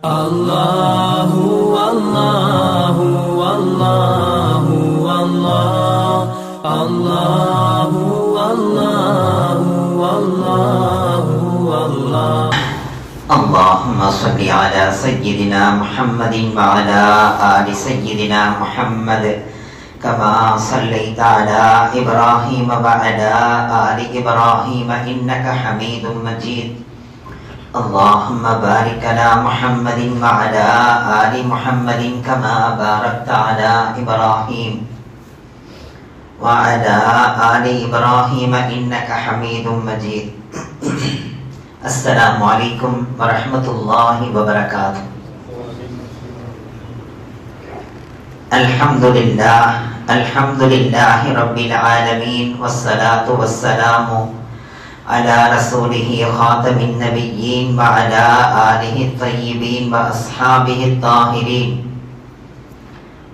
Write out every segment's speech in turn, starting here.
Allahu Allahu Allahu Allah Allahu Allahu Allahu Allah Allahumma salli ala sayyidina Muhammadin wa ala ali sayyidina Muhammad kama sallaita ala Ibrahim wa ala ali Ibrahim innaka Hamidum Majid. Allahumma barik ala Muhammadin wa ala ali Muhammadin kama barakta ala Ibrahim wa ala ali Ibrahim innaka Hamidum Majid. Assalamualaikum warahmatullahi wabarakatuh. Alhamdulillahi rabbil alamin, wassalatu wassalamu ala rasulihi khatamin nabiyyin wa ala alihi tayyibin wa ashabihi tahirin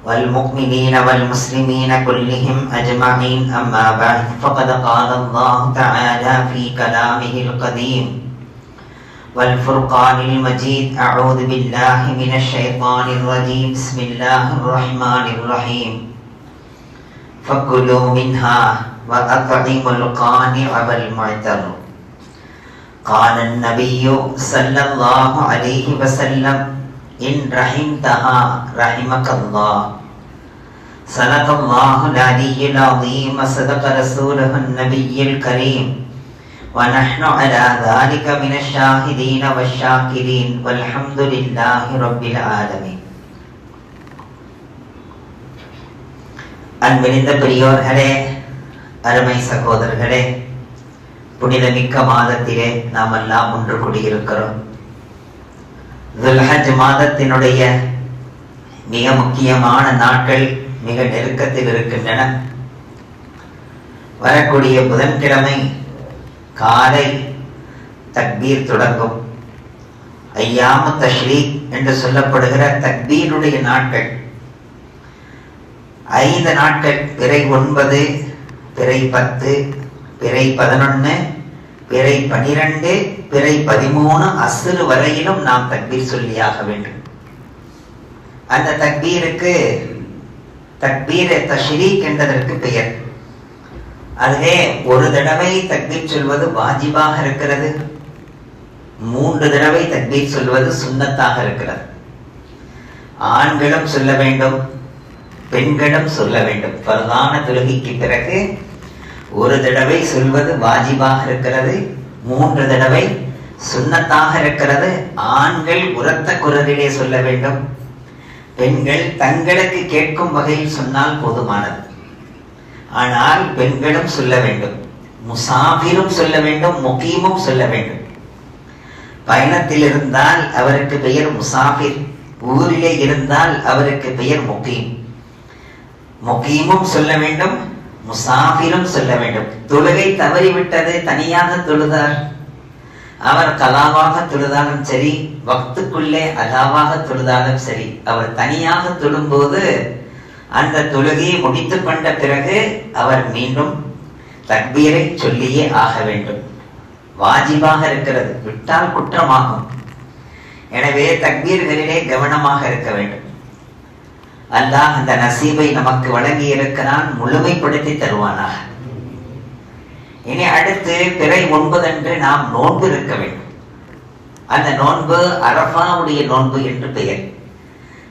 wal mu'minina wal muslimina kullihim ajma'in, amma ba'd. Faqad qala Allah ta'ala fi kalamihi al-qadim wal furqanil majid. A'udhu billahi minash shaitanir rajim. Bismillahir rahmanir rahim. Fakulu minha wa at'imul qani'a wal mu'tar. Qala an-nabiyyu sallallahu alayhi wa sallam, in rahimtaha rahimakallah. Sadaqallahu al-aliyyul azim wa sadaqa rasuluhu an-nabiyyul karim. Wa nahnu ala dhalika minash shahidin wash-shakirin walhamdulillahi rabbil alamin. அன்பினிந்த பெரியோர்களே, அருமை சகோதரர்களே, புனிதமிக்க மாதத்திலே நாம் எல்லாம் ஒன்று கூடியிருக்கிறோம். துல்ஹஜ் மாதத்தினுடைய மிக முக்கியமான நாட்கள் மிக நெருக்கத்தில் இருக்கின்றன. வரக்கூடிய புதன்கிழமை காலை தக்பீர் தொடங்கும். ஐயாமு தஷ்ரீக் என்று சொல்லப்படுகிற தக்பீருடைய நாட்கள் 5 நாட்கள், பிறை 9, பிறை 10, பிறை 11, பிறை 12, பிறை 13 அஸ்ர் வரையிலும் நாம் தக்பீர் சொல்லியாக வேண்டும். அந்த தக்பீருக்கு தக்பீர் தஷ்ரீக் என்பதற்கு பெயர். அதிலே ஒரு தடவை தக்பீர் சொல்வது வாஜிபாக இருக்கிறது, 3 தடவை தக்பீர் சொல்வது சுன்னத்தாக இருக்கிறது. ஆண்களும் சொல்ல வேண்டும், பெண்களும் சொல்ல வேண்டும். பரதான தொழுகைக்கு பிறகு ஒரு தடவை சொல்வது வாஜிபாக இருக்கிறது, 3 தடவை சுன்னத்தாக இருக்கிறது. ஆண்கள் உரத்த குரலிலே சொல்ல வேண்டும், பெண்கள் தங்களுக்கு கேட்கும் வகையில் சொன்னால் போதுமானது. ஆனால் பெண்களும் சொல்ல வேண்டும், முசாஃபிரும் சொல்ல வேண்டும், முகீமும் சொல்ல வேண்டும். பயணத்தில் இருந்தால் அவருக்கு பெயர் முசாஃபிர், ஊரிலே இருந்தால் அவருக்கு பெயர் முகீம். முகீமும் சொல்ல வேண்டும், முசாஃபிரும் சொல்ல வேண்டும். தொழுகை தவறிவிட்டது, தனியாக தொழுதார், அவர் கலாவாக தொழுதாலும் சரி, வக்துக்குள்ளே அலாவாக தொழுதாலும் சரி, அவர் தனியாக தொழும்போது அந்த தொழுகையை முடித்து கொண்ட பிறகு அவர் மீண்டும் தக்பீரை சொல்லியே ஆக வேண்டும். வாஜிபாக இருக்கிறது, விட்டால் குற்றமாகும். எனவே தக்பீர்களிலே கவனமாக இருக்க வேண்டும். அல்லாஹ் அந்த நசீபை நமக்கு வழங்கி இருக்கிறான், முழுமைப்படுத்தி தருவானாக. இனி அடுத்து பிறை 9 அன்று நாம் நோன்பு இருக்க வேண்டும். அந்த நோன்பு அரஃபாவுடைய நோன்பு என்று பெயர்.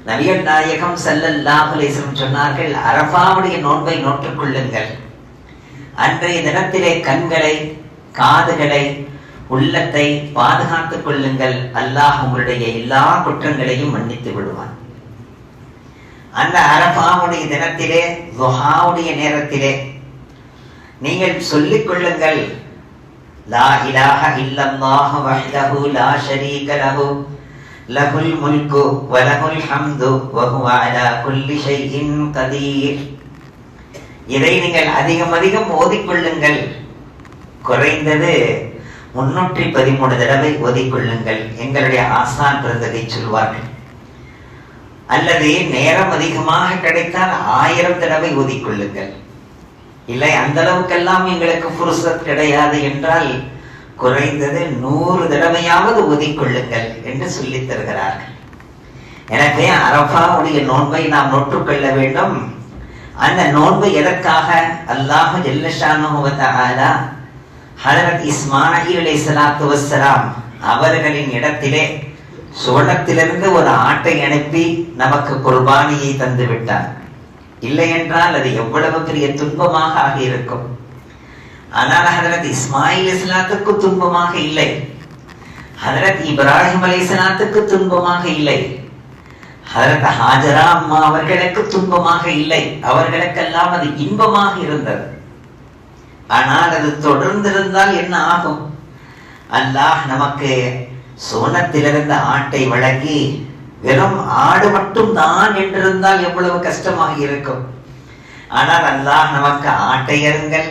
நபிகள் நாயகம் ஸல்லல்லாஹு அலைஹி வஸல்லம் சொன்னார்கள், அரஃபாவுடைய நோன்பை நோற்றுக் கொள்ளுங்கள். அன்றைய தினத்திலே கண்களை, காதுகளை, உள்ளத்தை பாதுகாத்துக் கொள்ளுங்கள். அல்லாஹ் உங்களுடைய எல்லா குற்றங்களையும் மன்னித்து விடுவான். அந்த அரஃபாவுடைய தினத்திலே, துஹாவுடைய நேரத்திலே நீங்கள் சொல்லிக் கொள்ளுங்கள், லா இலாஹ இல்லல்லாஹு வஹ்தஹு லா ஷரீக லஹு லஹுல் முல்கு வ லஹுல் ஹம்து வ ஹுவ அலா குல்லி ஷைஇன் கதீர். இதை நீங்கள் அதிகம் ஓதிக்கொள்ளுங்கள். குறைந்தது 313 தடவை ஓதிக்கொள்ளுங்கள். எங்களுடைய ஆசான் பிறந்ததை சொல்வார்கள். அல்லது நேரம் அதிகமாக கிடைத்தால் 1000 தடவை ஓதிக்கொள்ளுங்கள். இல்லை, அந்த அளவுக்கெல்லாம் எங்களுக்கு புருஷத் கிடையாது என்றால் குறைந்தது 100 தடவையாவது ஓதிக்கொள்ளுங்கள் என்று சொல்லித் தருகிறார்கள். எனவே அரஃபாவுடைய நோன்பை நாம் நோற்றுக்கொள்ள வேண்டும். அந்த நோன்பு எதற்காக? அல்லாஹ் ஜல்ல ஷானஹு வ தஆலா ஹஜ்ரத் இஸ்மாயில் அலைஹிஸ்ஸலாத்து வஸ்ஸலாம் அவர்களின் இடத்திலே சுவனத்திலிருந்து ஒரு ஆட்டை அனுப்பி நமக்கு குர்பானியை தந்து விட்டார். இல்லை என்றால் அது எவ்வளவு பெரிய துன்பமாக ஆகியிருக்கும். ஆனால் ஹஜ்ரத் இஸ்மாயில் அலைஹிஸ்ஸலாத்துக்கு துன்பமாக இல்லை, ஹஜ்ரத் இப்ராஹிம் அலைஹிஸ்ஸலாத்துக்கு துன்பமாக இல்லை, ஹஜ்ரத் ஹாஜரா அம்மா அவர்களுக்கு துன்பமாக இல்லை. அவர்களுக்கெல்லாம் அது இன்பமாக இருந்தது. ஆனால் அது தொடர்ந்திருந்தால் என்ன ஆகும்? அல்லாஹ் நமக்கு சோனத்திலிருந்து ஆட்டை வழங்கி வெறும் ஆடு மட்டும் தான் என்றிருந்தால் எவ்வளவு கஷ்டமாக இருக்கும். ஆனால் அல்லாஹ் நமக்கு ஆட்டை அருங்கள்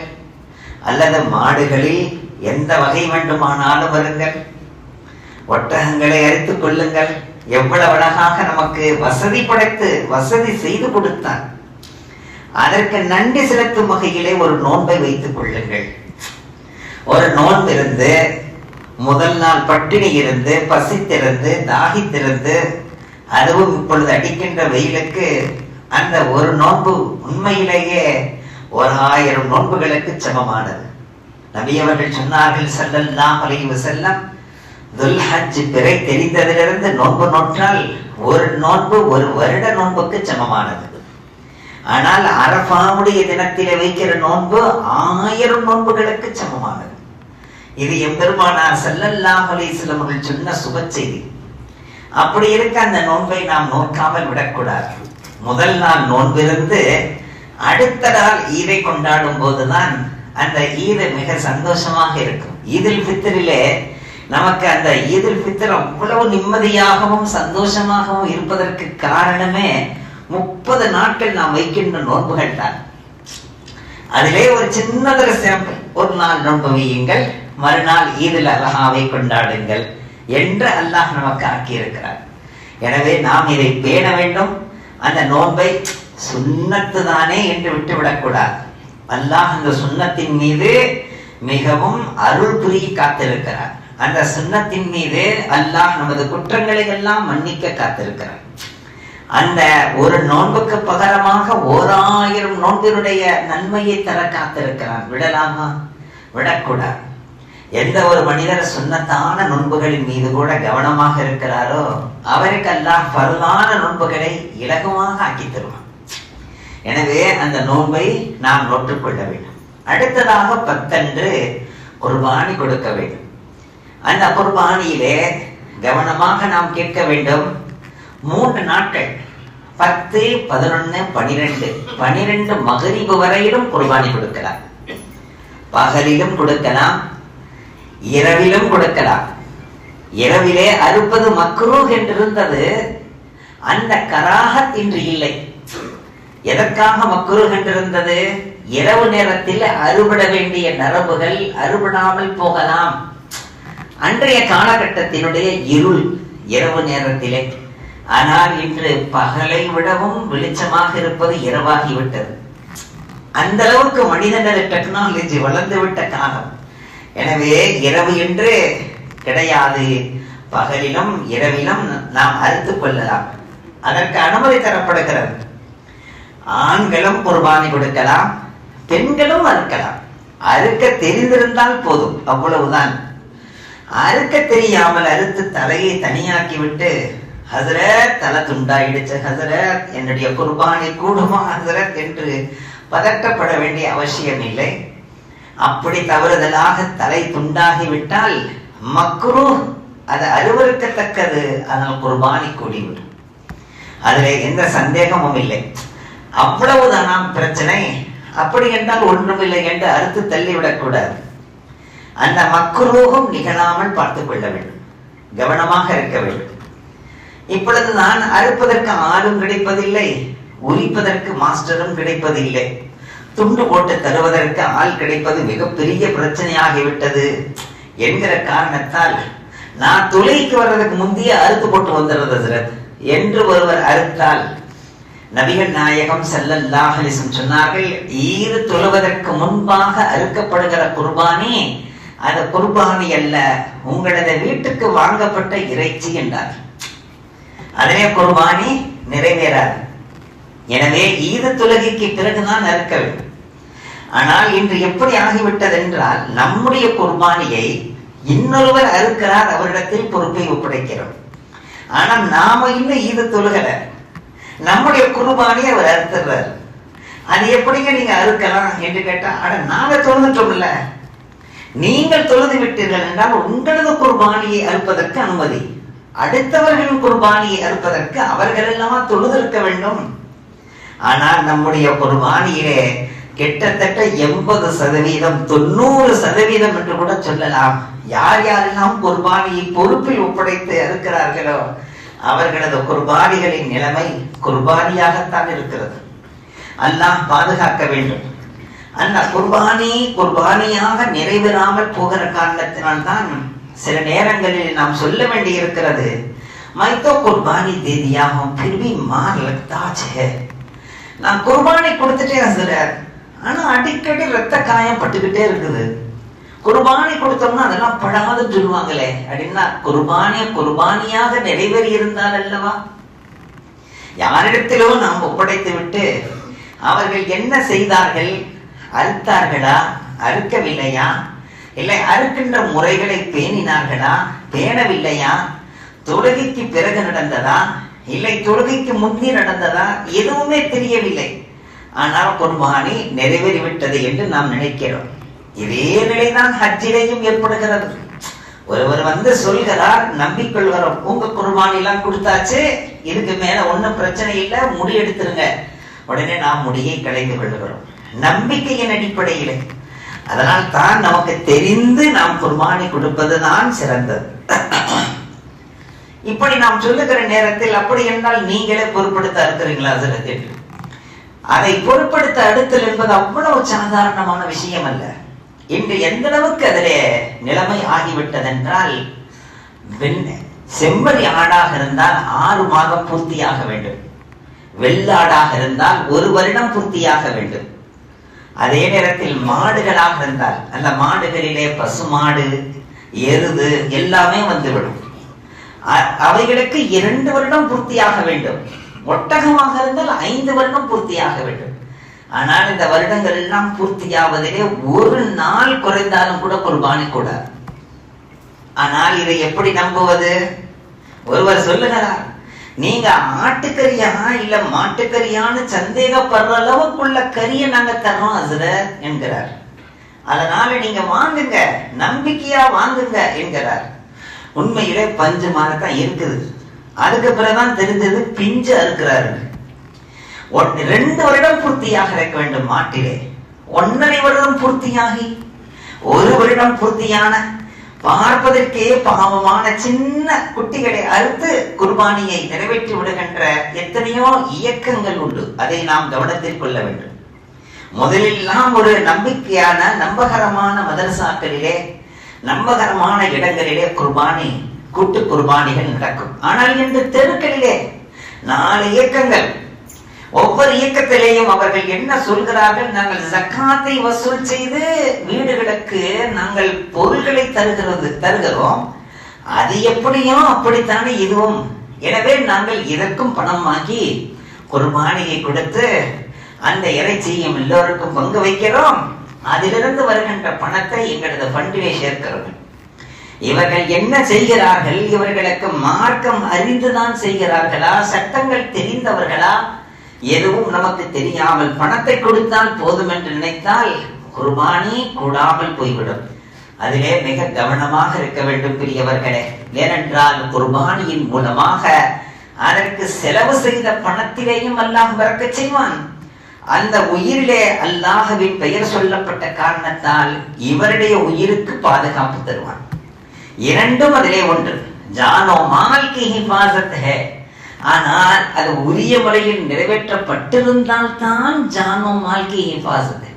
அல்லது மாடுகளில் எந்த வகை வேண்டுமானாலும் வருங்கள், ஒட்டகங்களை அறுத்துக் கொள்ளுங்கள், எவ்வளவு அழகாக நமக்கு வசதி படைத்து வசதி செய்து கொடுத்தார். அதற்கு நன்றி செலுத்தும் வகையிலே ஒரு நோன்பை வைத்துக் கொள்ளுங்கள். ஒரு நோன்பு இருந்து முதல் நாள் பட்டினி இருந்து பசித்திருந்து தாகித்திருந்து அதுவும் இப்பொழுது அடிக்கின்ற வெயிலுக்கு அந்த ஒரு நோன்பு உண்மையிலேயே 1000 நோன்புகளுக்கு சமமானது. நபி அவர்கள் சொன்னார்கள் ஸல்லல்லாஹு அலைஹி வஸல்லம், துல்ஹஜ் பிறை தெரிந்ததிலிருந்து நோன்பு நோற்றால் ஒரு நோன்பு ஒரு வருட நோன்புக்கு சமமானது. ஆனால் அரஃபாவுடைய தினத்திலே வைக்கிற நோன்பு 1000 நோன்புகளுக்கு சமமானது. இது எம்பெருமானார் ஸல்லல்லாஹு அலைஹி வஸல்லம் அவர்கள் சொன்ன சுப செய்தி. அப்படி இருக்க அந்த நோன்பை நாம் நோக்காமல் விடக்கூடாது. முதல் நாள் நோன்பிருந்து அடுத்த நாள் ஈதை கொண்டாடும் போதுதான் அந்த ஈது மிக சந்தோஷமாக இருக்கும். ஈதுல் ஃபித்ரிலே நமக்கு அந்த ஈதுல் ஃபித்ர் அவ்வளவு நிம்மதியாகவும் சந்தோஷமாகவும் இருப்பதற்கு காரணமே 30 நாட்கள் நாம் வைக்கின்ற நோன்புகள் தான். அதிலே ஒரு சின்னதொரு சாம்பிள், ஒரு நாள் நோன்பு வையுங்கள், மறுநாள் ஈதுல் அல்ஹாவை கொண்டாடுங்கள் என்று அல்லாஹ் நமக்கு ஆக்கியிருக்கிறார். எனவே நாம் இதை பேண வேண்டும். அந்த நோன்பை சுன்னத்து தானே என்று விட்டுவிடக்கூடாது. அல்லாஹ் அந்த சுன்னத்தின் மீது மிகவும் அருள் புரிய காத்திருக்கிறார். அந்த சுன்னத்தின் மீது அல்லாஹ் நமது குற்றங்களை எல்லாம் மன்னிக்க காத்திருக்கிறார். அந்த ஒரு நோன்புக்கு பகரமாக 1000 நோன்பினுடைய நன்மையை தர காத்திருக்கிறான். விடலாமா? விடக்கூடாது. எந்த ஒரு மனிதர் சுன்னத்தான நோன்புகளின் மீது கூட கவனமாக இருக்கிறாரோ அவருக்கு அல்லாஹ் ஃபர்லான நோன்புகளை இலகுவாக ஆக்கி தருவான். எனவே அந்த நோன்பை நாம் நோற்றுக்கொள்ள வேண்டும். அடுத்ததாக 10 குர்பானி கொடுக்க வேண்டும். அந்த குர்பானியிலே கவனமாக நாம் கேட்க வேண்டும். 3 நாட்கள் 10, 11, 12 12 மகரிபு வரையிலும் குர்பானி கொடுக்கலாம். பகலிலும் கொடுக்கலாம், இரவிலும் கொடுக்கலாம். இரவிலே அறுப்பது மக்ரூஹ் என்றிருந்தது, அந்த கராஹத் இன்று இல்லை. எதற்காக மக்ரூஹ் என்றிருந்தது? இரவு நேரத்தில் அறுபட வேண்டிய நரம்புகள் அறுபடாமல் போகலாம். அன்றைய காலகட்டத்தினுடைய இருள் இரவு நேரத்திலே. ஆனால் இன்று பகலை விடவும் வெளிச்சமாக இருப்பது இரவாகிவிட்டது. அந்த அளவுக்கு மனிதனது டெக்னாலஜி வளர்ந்து விட்ட காலம். எனவே இரவு என்று கிடையாது, பகலிலும் இரவிலும் நாம் அறுத்துக் கொள்ளலாம். அதற்கு அனுமதி தரப்படுகிறது. ஆண்களும் குர்பானி கொடுக்கலாம், பெண்களும் அறுக்கலாம். அறுக்க தெரிந்திருந்தால் போதும், அவ்வளவுதான். அறுக்க தெரியாமல் அறுத்து தலையை தனியாக்கி விட்டு ஹசரத் தலை துண்டாயிடுச்சு, ஹசரத் என்னுடைய குர்பானி கூடுமா ஹசரத் என்று பதட்டப்பட வேண்டிய அவசியம் இல்லை. அப்படி தவறுதலாக தலை துண்டாகிவிட்டால் மக்ரூஹ், அது அருவருக்கத்தக்கது, அதனால் குர்பானி கூடிவிடும். அதிலே எந்த சந்தேகமும் இல்லை. அவ்வளவுதான் பிரச்சனை. அப்படி என்றால் ஒன்றுமில்லை என்று அறுத்து தள்ளிவிடக்கூடாது. அந்த மக்ரூஹும் நிகழாமல் பார்த்துக் கொள்ள வேண்டும், கவனமாக இருக்க வேண்டும். இப்பொழுது நான் அறுப்பதற்கு ஆளும் கிடைப்பதில்லை, உரிப்பதற்கு மாஸ்டரும் கிடைப்பதில்லை, துண்டு போட்டு தருவதற்கு ஆள் கிடைப்பது மிகப்பெரிய பிரச்சனையாகிவிட்டது என்கிற காரணத்தால் நான் தொலைக்கு வர்றதுக்கு முந்தைய அறுத்து போட்டு வந்துடுறது என்று ஒருவர் அறுத்தால், நபிகள் நாயகம் ஸல்லல்லாஹு அலைஹி வஸல்லம் சொன்னார்கள், ஈது தொழுவதற்கு முன்பாக அறுக்கப்படுகிற குர்பானி அது குர்பானி அல்ல, உங்களது வீட்டுக்கு வாங்கப்பட்ட இறைச்சி என்றார். அதனே குர்பானி நிறைவேறாது. எனவே ஈது தொழுகைக்கு பிறகுதான் அறுக்க வேண்டும். ஆனால் இன்று எப்படி ஆகிவிட்டது என்றால், நம்முடைய குர்பானியை இன்னொருவர் அறுக்கிறார், அவரிடத்தில் பொறுப்பை ஒப்படைக்கிறோம். ஆனால் நாம இன்னும் ஈது தொழுகல, நம்முடைய குர்பானியை அவர் அறுத்துறார். அது எப்படிங்க நீங்க அறுக்கலாம் என்று கேட்டா, நாங்க தொழுதுட்டோம்ல, நீங்கள் தொழுது விட்டீர்கள் என்றால் உங்களது குர்பானியை அறுப்பதற்கு அனுமதி, அடுத்தவர்களின் குர்பானியை அறுப்பதற்கு அவர்கள் எல்லாம் தொழுதிருக்க வேண்டும். ஆனால் நம்முடைய குர்பானியிலே கிட்டத்தட்ட 80%, 90% என்று கூட சொல்லலாம், யார் யாரெல்லாம் குர்பானியை பொறுப்பில் ஒப்படைத்து இருக்கிறார்களோ அவர்களது குர்பானிகளின் நிலைமை குர்பானியாகத்தான் இருக்கிறது. அல்லாஹ் பாதுகாக்க வேண்டும். அந்த குர்பானியாக நிறைவேறாமல் போகிற காரணத்தினால்தான் சில நேரங்களில் நாம் சொல்ல வேண்டி இருக்கிறது, மைத்தோ குர்பானி தேதியாகும் பிரிவி மார் லக்தாச்சே, நான் குர்பானி கொடுத்துட்டேன் சார், ஆனா அடிக்கடி ரத்த காயம் பட்டுக்கிட்டே இருக்குது. குர்பானி கொடுத்தோம்னா அதெல்லாம் படாதுன்னு சொல்லுவாங்களே அப்படின்னா, குர்பானியாக நிறைவேறி இருந்தால் அல்லவா. யாரிடத்திலோ நாம் ஒப்படைத்து விட்டு அவர்கள் என்ன செய்தார்கள், அறுத்தார்களா, அறுக்கவில்லையா, இல்லை அறுக்கின்ற முறைகளை பேணினார்களா, பேணவில்லையா, தொழுகைக்கு பிறகு நடந்ததா, இல்லை தொழுகைக்கு முந்தி நடந்ததா, எதுவுமே தெரியவில்லை. ஆனால் குர்பானி நிறைவேறிவிட்டது என்று நாம் நினைக்கிறோம். இதே நிலைதான் ஹஜ்ஜிலையும் ஏற்படுகிறது. ஒருவர் வந்து சொல்கிறார், நம்பிக்கொள்கிறோம், உங்க குர்பானி எல்லாம் கொடுத்தாச்சு, இதுக்கு மேல ஒன்னும் பிரச்சனை இல்லை, முடி எடுத்துருங்க. உடனே நாம் முடியை களைந்து கொள்கிறோம், நம்பிக்கையின் அடிப்படையில். அதனால் தான் நமக்கு தெரிந்து நாம் குர்பானி கொடுப்பதுதான் சிறந்தது. இப்படி நாம் சொல்லுகிற நேரத்தில், அப்படி என்றால் நீங்களே பொருட்படுத்த இருக்கிறீங்களா சிலத்தில்? அதை பொருட்படுத்த அடுத்தல் என்பது அவ்வளவு சாதாரணமான விஷயம் அல்ல. இன்று எந்த அளவுக்கு அதிலே நிலைமை ஆகிவிட்டதென்றால், செம்மறி ஆடாக இருந்தால் 6 மாதம் பூர்த்தியாக வேண்டும், வெள்ளாடாக இருந்தால் 1 வருடம் பூர்த்தியாக வேண்டும். அதே நேரத்தில் மாடுகளாக இருந்தால் அந்த மாடுகளிலே பசுமாடு, எருது எல்லாமே வந்துவிடும். அவைகளுக்கு 2 வருடம் பூர்த்தியாக வேண்டும். ஒட்டகமாக இருந்தால் 5 வருடம் பூர்த்தியாக வேண்டும். ஆனால் இந்த வருடங்கள் எல்லாம் பூர்த்தியாவதிலே 1 நாள் குறைந்தாலும் கூட குர்பானி கூடாது. ஆனால் இதை எப்படி நம்புவது? ஒருவர் சொல்லுகிறார், நீங்க ஆட்டுக்கறியா இல்ல மாட்டுக்கறியான்னு சந்தேகப்படுற அளவுக்குள்ள கறியை நாங்க தர்றோம் ஹஸ்ரத் என்கிறார். அதனால நீங்க வாங்குங்க, நம்பிக்கையா வாங்குங்க என்கிறார். உண்மையிலே பஞ்சு மாதத்தான் இருக்குது. அதுக்கு பிறகுதான் தெரிஞ்சது பிஞ்சு அறுக்கிறாரு. 2 வருடம் பூர்த்தியாக இருக்க வேண்டும் மாட்டிலே. 1.5 வருடம் பூர்த்தியாகி 1 வருடம் பூர்த்தியான பார்ப்பதற்கே பாவமான சின்ன குட்டிகளை அறுத்து குர்பானியை நிறைவேற்றி விடுகின்ற எத்தனையோ இயக்கங்கள் உண்டு. அதை நாம் கவனத்தில் கொள்ள வேண்டும். முதலில் நாம் ஒரு நம்பிக்கையான நம்பகரமான மதரசாக்களிலே, நம்பகரமான இடங்களிலே குர்பானி, கூட்டு குர்பானிகள் நடக்கும். ஆனால் இன்று தெருக்களிலே 4 இயக்கங்கள். ஒவ்வொரு இயக்கத்திலேயும் அவர்கள் என்ன சொல்கிறார்கள், நாங்கள் ஜக்காத்தை வசூல் செய்து வீடுகளுக்கு நாங்கள் பொருள்களை தருகிறோம், அது எப்படியோ அப்படித்தானே இதுவும், எனவே நாங்கள் இதற்கும் பணம் வாங்கி குர்பானியை கொடுத்து அந்த இறைச்சியும் எல்லோருக்கும் பங்கு வைக்கிறோம், அதிலிருந்து வருகின்ற பணத்தை எங்களது ஃபண்டிலே சேர்க்கிறோம். இவர்கள் என்ன செய்கிறார்கள்? இவர்களுக்கு மார்க்கம் அறிந்துதான் செய்கிறார்களா, சட்டங்கள் தெரிந்தவர்களா, எதுவும் நமக்கு தெரியாமல் பணத்தை கொடுத்தால் போதும் என்று நினைத்தால் குர்பானி கூடாமல் போய்விடும். அதிலே மிக கவனமாக இருக்க வேண்டும் பெரியவர்களே. ஏனென்றால் குர்பானியின் மூலமாக அதற்கு செலவு செய்த பணத்திலேயும் அல்லாஹ் பரக்கத் செய்வான். அந்த உயிரிலே அல்லாஹ்வின் பெயர் சொல்லப்பட்ட காரணத்தால் இவருடைய உயிருக்கு பாதுகாப்பு தருவான். 2ம் அதிலே ஒன்று. ஜானோ மால் கி ஹிஃபாஸத் ஹை. ஆனால் அது உரிய முறையில் நிறைவேற்றப்பட்டிருந்தால் தான் ஜானோ மால் கி ஹிஃபாஸத்.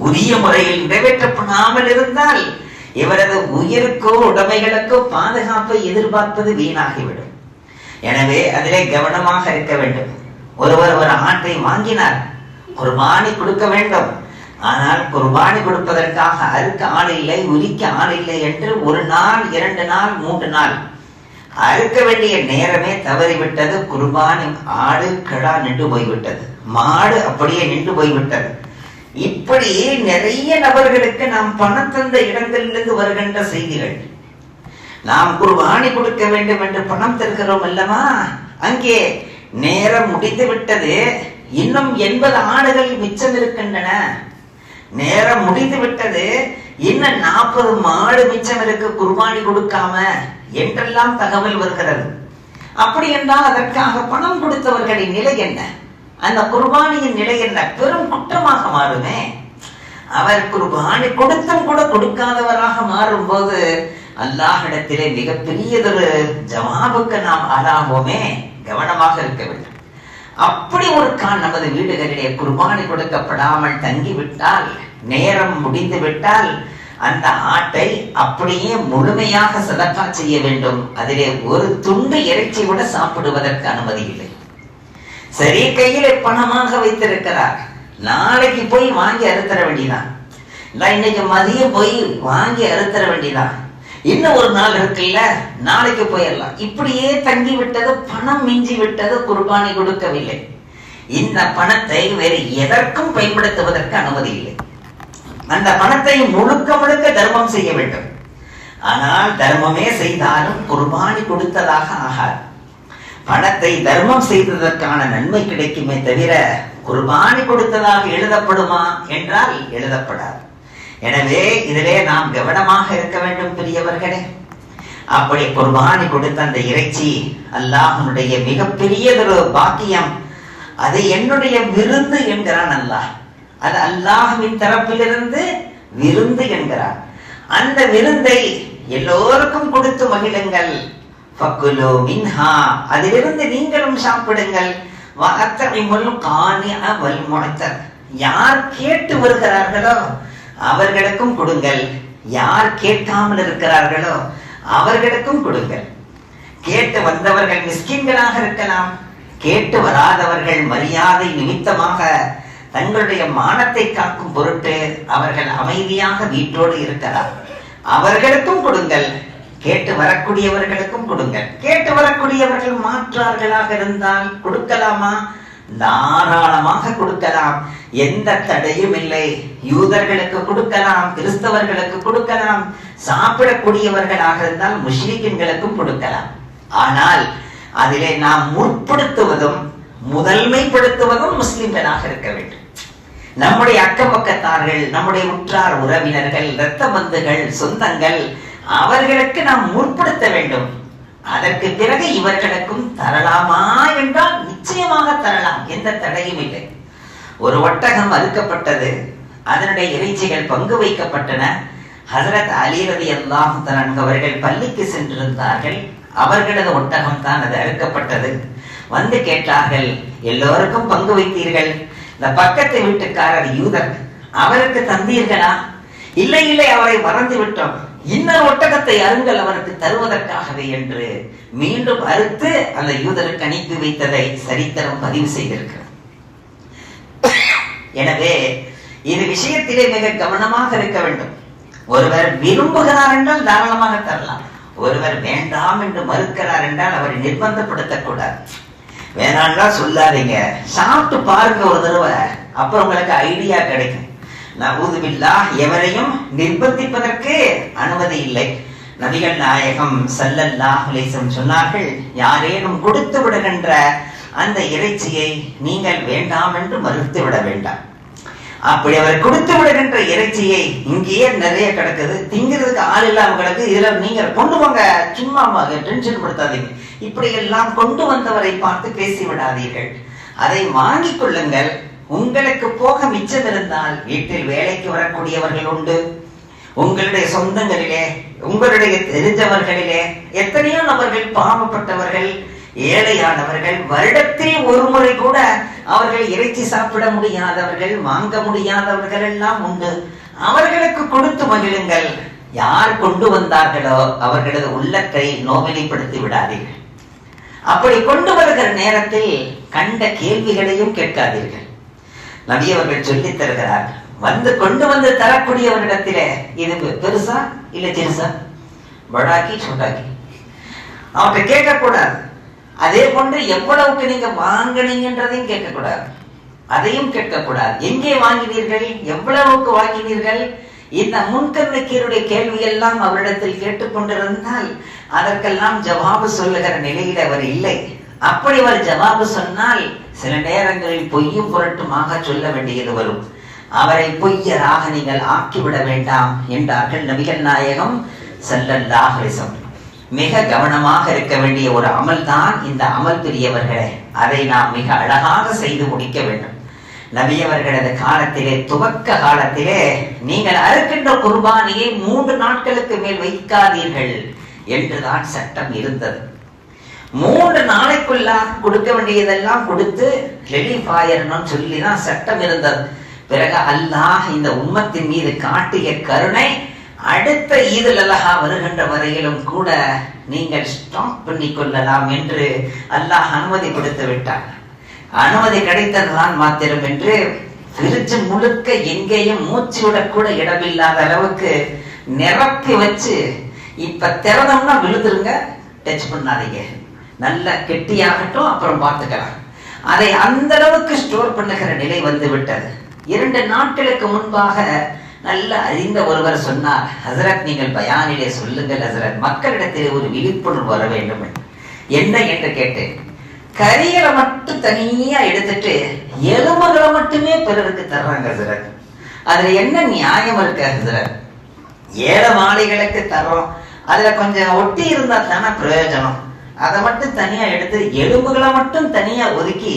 உரிய முறையில் நிறைவேற்றப்படாமல் இருந்தால் இவரது உயிருக்கோ உடைமைகளுக்கோ பாதுகாப்பை எதிர்பார்ப்பது வீணாகிவிடும். எனவே அதிலே கவனமாக இருக்க வேண்டும். ஒருவர் ஒரு ஆட்டை வாங்கினார், குர்பானி கொடுக்க வேண்டும். ஆனால் குர்பானி கொடுப்பதற்காக அறுக்க ஆள் இல்லை, உரிக்க ஆள் இல்லை என்று 1 நாள், 2 நாள், 3 நாள் அறுக்க வேண்டிய நேரமே தவறிவிட்டது. குர்பானி ஆடு கிடா நின்று போய்விட்டது, மாடு அப்படியே நின்று போய்விட்டது. இப்படி நிறைய நபர்களுக்கு நாம் பணம் தந்த இடங்களிலிருந்து வருகின்ற செய்திகள். நாம் குர்பானி கொடுக்க வேண்டும் என்று பணம் தருகிறோம் அல்லவா, அங்கே நேரம் முடிந்து விட்டது, இன்னும் 80 ஆடுகள் மிச்சம் இருக்கின்றன, நேரம் முடிந்து விட்டது, இன்னும் 40 மாடு மிச்சம் இருக்கு குர்பானி கொடுக்காம என்றெல்லாம் தகவல் வருகிறது. அப்படி என்றால் அதற்காக பணம் கொடுத்தவர்களின் நிலை என்ன, அந்த குர்பானியின் நிலை என்ன? பெரும் குற்றமாக மாறுமே. அவர் குர்பானி கொடுத்தும் கூட கொடுக்காதவராக மாறும் போது அல்லாஹ்விடத்திலே மிகப்பெரியதொரு ஜவாபுக்கு நாம் ஆளாவோமே. கவனமாக இருக்க வேண்டும். அப்படி ஒரு நமது வீடுகளிலே குர்பானி கொடுக்கப்படாமல் தங்கிவிட்டால், நேரம் முடிந்து விட்டால், அந்த ஆட்டை அப்படியே முழுமையாக சதக்கா செய்ய வேண்டும். அதிலே ஒரு துண்டு இறைச்சி கூட சாப்பிடுவதற்கு அனுமதி இல்லை. சரி, கையில பணமாக வைத்திருக்கிறார், நாளைக்கு போய் வாங்கி அறுத்தர வேண்டியதான், இன்னைக்கு மதியம் போய் வாங்கி அறுத்தர வேண்டியதான், இன்னும் ஒரு நாள் இருக்குல்ல, நாளைக்கு போயிடலாம். இப்படியே தங்கி விட்டது, பணம் மிஞ்சி விட்டது, குர்பானி கொடுக்கவில்லை. இந்த பணத்தை வேறு எதற்கும் பயன்படுத்துவதற்கு அனுமதி இல்லை. அந்த பணத்தை முழுக்க முழுக்க தர்மம் செய்ய வேண்டும். ஆனால் தர்மமே செய்தாலும் குர்பானி கொடுத்ததாக ஆகாது. பணத்தை தர்மம் செய்ததற்கான நன்மை கிடைக்குமே தவிர குர்பானி கொடுத்ததாக எழுதப்படுமா என்றால் எழுதப்படாது. எனவே இதிலே நாம் கவனமாக இருக்க வேண்டும் பெரியவர்களே. அப்படி குர்பானி கொடுத்த அந்த இறைச்சி அல்லாஹ்வுடைய மிகப்பெரியதொரு பாக்கியம். அது என்னுடைய விருந்து என்கிறான் அல்லாஹ். அது அல்லாஹ்வின் தரப்பிலிருந்து விருந்து என்கிறார். அந்த விருந்தை எல்லோருக்கும் கொடுத்து மகிழுங்கள். ஃபக்குலு மின்ஹா, அதிலிருந்து நீங்களும் சாப்பிடுங்கள். வஅத்இமுல் கானிஅ வல் முஅத்தர், யார் கேட்டு வருகிறார்களோ அவர்களுக்கும் கொடுங்கள், யார் கேட்காமல் இருக்கிறார்களோ அவர்களுக்கும் கொடுங்கள். கேட்டு வந்தவர்கள் மிஸ்கின்களாக இருக்கலாம், கேட்டு வராதவர்கள் மரியாதை நிமித்தமாக தங்களுடைய மானத்தை காக்கும் பொருட்டு அவர்கள் அமைதியாக வீட்டோடு இருக்கிறார், அவர்களுக்கும் கொடுங்கள். கேட்டு வரக்கூடியவர்களுக்கும் கொடுங்கள். கேட்டு வரக்கூடியவர்கள் மாற்றார்களாக இருந்தால் கொடுக்கலாமா? தாராளமாக கொடுக்கலாம், எந்த தடையும் இல்லை. யூதர்களுக்கு கொடுக்கலாம், கிறிஸ்தவர்களுக்கு கொடுக்கலாம், சாப்பிடக்கூடியவர்களாக இருந்தால் முஷ்ரிக்கின்களுக்கும் கொடுக்கலாம். ஆனால் அதிலே நாம் முற்படுத்துவதும் முதன்மைப்படுத்துவதும் முஸ்லிம்களாக இருக்க வேண்டும். நம்முடைய அக்கம் பக்கத்தார்கள், நம்முடைய உற்றார் உறவினர்கள், இரத்த பந்துகள், சொந்தங்கள், அவர்களுக்கு நாம் முற்படுத்த வேண்டும். அதற்கு பிறகு இவர்களுக்கும் தரலாமா என்றால் நிச்சயமாக தரலாம், எந்த தடையும் இல்லை. ஒரு ஒட்டகம் அறுக்கப்பட்டது, அதனுடைய இறைச்சிகள் பங்கு வைக்கப்பட்டன. ஹஜ்ரத் அலி ரலியல்லாஹு தஆலா அவர்கள் பள்ளிக்கு சென்றிருந்தார்கள். அவர்களது ஒட்டகம் தான் அது அறுக்கப்பட்டது. வந்து கேட்டார்கள், எல்லோருக்கும் பங்கு வைத்தீர்கள், இந்த பக்கத்து வீட்டுக்காரர் யூதர், அவருக்கு தந்தீர்களா? இல்லை இல்லை, அவரை மறந்து விட்டோம், இன்னொரு ஒட்டகத்தை அருங்கள் அவருக்கு தருவதற்காகவே என்று மீண்டும் அறுத்து அந்த யூதருக்கு அனுப்பி வைத்ததை சரித்திரம் பதிவு செய்திருக்கிறது. எனவே இது விஷயத்திலே மிக கவனமாக இருக்க வேண்டும். ஒருவர் விரும்புகிறார் என்றால் தாராளமாக தரலாம், ஒருவர் வேண்டாம் என்று மறுக்கிறார் என்றால் அவரை நிர்பந்தப்படுத்தக்கூடாது. வேணாம்னா சொல்லாதீங்க, சாப்பிட்டு பாருங்க ஒரு தடவை, அப்புறம் உங்களுக்கு ஐடியா கிடைக்கும். நஊது பில்லாஹ், எவரையும் நிர்பந்திப்பதற்கு அனுமதி இல்லை. நபிகள் நாயகம் ஸல்லல்லாஹு அலைஹி வஸல்லம் சொன்னார்கள், யாரேனும் கொடுத்து விடுகின்ற அந்த இறைச்சியை நீங்கள் வேண்டாம் என்று மறுத்து விட வேண்டாம். அப்படி அவர் கொடுத்து விடுகின்ற இறைச்சியை இங்கேயே நிறைய கிடக்குது, திங்கிறதுக்கு ஆள் இல்லாமங்களுக்கு, இதுல நீங்க கொண்டு வாங்க, சும்மா டென்ஷன் படுத்தாதீங்க, இப்படி எல்லாம் கொண்டு வந்தவரை பார்த்து பேசி விடாதீர்கள். அதை வாங்கிக் கொள்ளுங்கள். உங்களுக்கு போக மிச்சம் இருந்தால் வீட்டில் வேலைக்கு வரக்கூடியவர்கள் உண்டு, உங்களுடைய சொந்தங்களிலே, உங்களுடைய தெரிஞ்சவர்களிலே எத்தனையோ நபர்கள் பாவப்பட்டவர்கள், ஏழையானவர்கள், வருடத்தில் ஒரு முறை கூட அவர்கள் இறைச்சி சாப்பிட முடியாதவர்கள், வாங்க முடியாதவர்கள் எல்லாம் உண்டு. அவர்களுக்கு கொடுத்து மகிழுங்கள். யார் கொண்டு வந்தார்களோ அவர்களது உள்ளத்தை நோவினைப்படுத்தி விடாதீர்கள். அப்படி கொண்டு வருகிற நேரத்தில் கண்ட கேள்விகளையும் கேட்காதீர்கள். நபி அவர்கள் சொல்லி தருகிறார், வந்து கொண்டு வந்து தரக்கூடியவரிடத்திலே இது பெருசா இல்ல சிறுசா, படாக்கி சொட்டாக்கி, அவற்றை கேட்கக்கூடாது. அதே போன்று எவ்வளவுக்கு நீங்க வாங்கினீங்கன்றதையும் கேட்கக்கூடாது, அதையும் கேட்கக்கூடாது. எங்கே வாங்கினீர்கள், எவ்வளவுக்கு வாங்கினீர்கள், இந்த முன்கர் நக்கீருடைய கேள்வி எல்லாம் அவரிடத்தில் கேட்டுக்கொண்டிருந்தால் அதற்கெல்லாம் ஜவாபு சொல்லுகிற நிலையில் அவர் இல்லை. அப்படி அவர் ஜவாபு சொன்னால் சில நேரங்களில் பொய்யும் புரட்டுமாக சொல்ல வேண்டியது வரும். அவரை பொய்யராக நீங்கள் ஆக்கிவிட வேண்டாம் என்றார்கள் நபிகள் நாயகம் ஸல்லல்லாஹு அலைஹி வஸல்லம். மிக கவனமாக இருக்க வேண்டிய ஒரு அமல் தான் இந்த அமல். பெரியவர்களே, அதை நாம் மிக அழகாக செய்து முடிக்க வேண்டும். நபி அவர்களது காலத்திலே, துவக்க காலத்திலே, நீங்கள் அறுக்கின்ற குர்பானியை 3 நாட்களுக்கு மேல் வைக்காதீர்கள் என்றுதான் சட்டம் இருந்தது. 3 நாளைக்குள்ளாக கொடுக்க வேண்டியதெல்லாம் கொடுத்து ரிலீஃப் ஆயிரணும்னு சொல்லிதான் சட்டம் இருந்தது. பிறகு அல்லாஹ் இந்த உம்மத்தின் மீது காட்டிய கருணை, அடுத்த ஈதுல் அல்ஹா வருகின்ற வரையிலும் கூட நீங்கள் ஸ்டாப் பண்ணி கொள்ளலாம் என்று அல்லாஹ் அனுமதி கொடுத்து விட்டார். அனுமதி கிடைத்ததுதான் மாத்திரம் என்று பிரிட்ஜ் முழுக்க எங்கேயும் மூச்சு விடக்கூட இடமில்லாத அளவுக்கு நிரப்பி வச்சு, இப்ப திறந்தோம்னா விழுந்துருங்க, டச் பண்ணாதீங்க, நல்ல கெட்டியாகட்டும், அப்புறம் பார்த்துக்கலாம், அதை அந்த அளவுக்கு ஸ்டோர் பண்ணுகிற நிலை வந்து விட்டது. 2 நாட்களுக்கு முன்பாக நல்ல அறிந்த ஒருவர் சொன்னார், ஹசரத் நீங்கள் பயானிலே சொல்லுங்கள் ஹசரத், மக்களிடத்திலே ஒரு விழிப்புணர்வு வர வேண்டும். என்ன என்று கேட்டேன். கரிகளை மட்டும் தனியா எடுத்துட்டு எலும்புகளை மட்டுமே பிறருக்கு தர்றாங்க ஹசரத், அதுல என்ன நியாயம் இருக்கு ஹசரத்? ஏழை மாளிகளுக்கு தர்றோம், அதுல கொஞ்சம் ஒட்டி இருந்தா தானே பிரயோஜனம். அதை மட்டும் தனியா எடுத்து எலும்புகளை மட்டும் தனியா ஒதுக்கி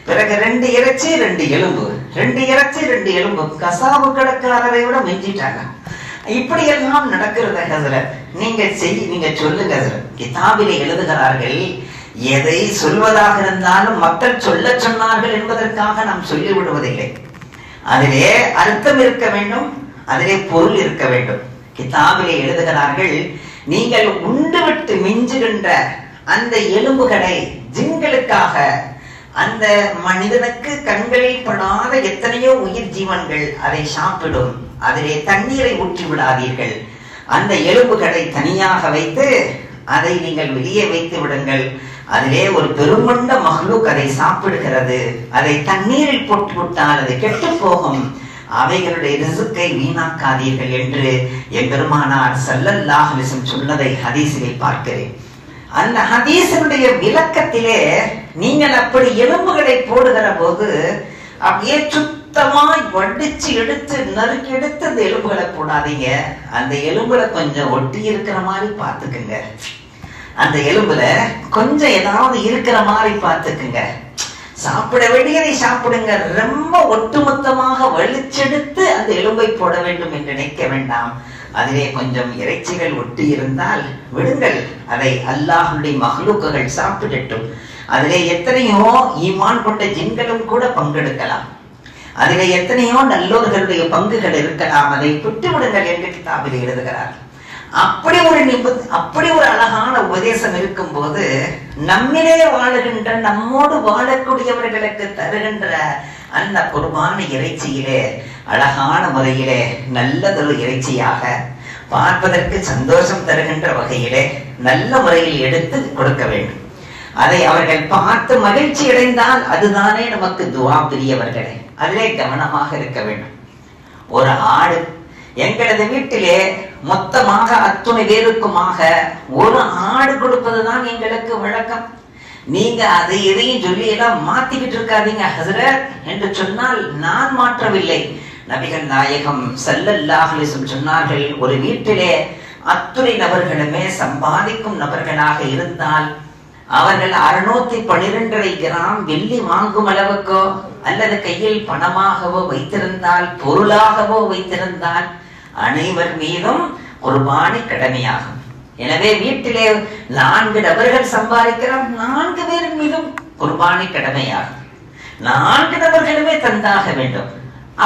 பிறகு 2 இறைச்சி 2 எலும்பு, 2 இறைச்சி 2 எலும்பு, கசாபு கடைக்காரரை விட மிஞ்சிட்டாங்க. இப்படி எல்லாம் நடக்கிறது ஹசரத். நீங்க சொல்லுங்க ஹசரத். கிதாபிலே எழுதுகிறார்கள், எதை சொல்வதாக இருந்தாலும் மக்கள் சொல்ல சொன்னார்கள் என்பதற்காக நாம் சொல்லி விடுவதில்லை. அதிலே அர்த்தம் இருக்க வேண்டும், அதிலே பொருள் இருக்க வேண்டும். கிதாபிலே எழுதுகிறார்கள், நீங்கள் உண்டு விட்டு மிஞ்சுகின்ற அந்த எலும்புகளை ஜின்களுக்காக, அந்த மனிதனுக்கு கண்களில் படாத எத்தனையோ உயிர் ஜீவன்கள் அதை சாப்பிடும், அதிலே தண்ணீரை ஊற்றி விடாதீர்கள். அந்த எலும்புகளை தனியாக வைத்து அதை நீங்கள் வெளியே வைத்து விடுங்கள். அதிலே ஒரு பெருமண்ட மஹ்லூக் அதை சாப்பிடுகிறது, அதை தண்ணீரில் போட்டு விட்டால் அது கெட்டு போகும், அவைகளுடைய ரிசுக்கை வீணாக்காதீர்கள் என்று எம்பெருமானார் ஸல்லல்லாஹு அலைஹி வஸல்லம் சொன்னதை ஹதீஸிலே பார்க்கிறேன். அந்த ஹதீஸினுடைய விளக்கத்திலே நீங்கள் அப்படி எலும்புகளை போடுகிற போது அப்படியே சுத்தமாய் வடிச்சு எடுத்து நறுக்கி எடுத்து அந்த எலும்புகளை போடாதீங்க. அந்த எலும்புல கொஞ்சம் ஒட்டி இருக்கிற மாதிரி பார்த்துக்குங்க, அந்த எலும்புல கொஞ்சம் ஏதாவது இருக்கிற மாதிரி பார்த்துக்குங்க. சாப்பிட வேண்டியதை சாப்பிடுங்க, ரொம்ப ஒட்டுமொத்தமாக வலிச்செடுத்து அந்த எலும்பை போட வேண்டும் என்று நினைக்க வேண்டாம். அதிலே கொஞ்சம் இறைச்சிகள் ஒட்டி இருந்தால் விடுங்கள், அதை அல்லாஹ்வுடைய மஹ்லூக்குகள் சாப்பிடட்டும். அதிலே எத்தனையோ ஈமான் கொண்ட ஜின்களும் கூட பங்கெடுக்கலாம், அதிலே எத்தனையோ நல்லோர்களுடைய பங்குகள் இருக்கலாம், அதை விட்டு விடுங்கள் என்று கிதாபில் எழுதுகிறார். அப்படி ஒரு அழகான உபதேசம் இருக்கும் போது நம்மிலே வாழுகின்ற, நம்மோடு வாழக்கூடியவர்களுக்கு தருகின்ற அந்த குர்பான இறைச்சியிலே அழகான முறையிலே நல்லதொரு இறைச்சியாக பார்ப்பதற்கு சந்தோஷம் தருகின்ற வகையிலே நல்ல முறையில் எடுத்து கொடுக்க வேண்டும். அதை அவர்கள் பார்த்து மகிழ்ச்சி அடைந்தால் அதுதானே நமக்கு துவா. பெரியவர்களே, அதிலே கவனமாக இருக்க வேண்டும். ஒரு ஆடு எங்களது வீட்டிலே மொத்தமாக அத்துணை பேருக்குமாக ஒரு ஆடு கொடுப்பதுதான் எங்களுக்கு வழக்கம். நீங்க அதை எதையும் சொல்லி எல்லாம் மாத்திக்கிட்டு இருக்காதீங்க ஹசரத் என்று சொன்னால் நான் மாற்றவில்லை. நபிகள் நாயகம் ஸல்லல்லாஹு அலைஹி வஸல்லம் சொன்னார்கள், ஒரு வீட்டிலே அத்துணை நபர்களுமே சம்பாதிக்கும் நபர்களாக இருந்தால் அவர்கள் 612 கிராம் வெள்ளி வாங்கும் அளவுக்கோ அல்லது கையில் பணமாகவோ வைத்திருந்தால், பொருளாகவோ வைத்திருந்தால் அனைவர் மீதும் குர்பானி கடமையாகும். எனவே வீட்டிலே 4 நபர்கள் சம்பாதிக்கிறோம், 4 பேர் மீதும் குர்பானி கடமையாகும். 4 நபர்களுமே தந்தாக வேண்டும்.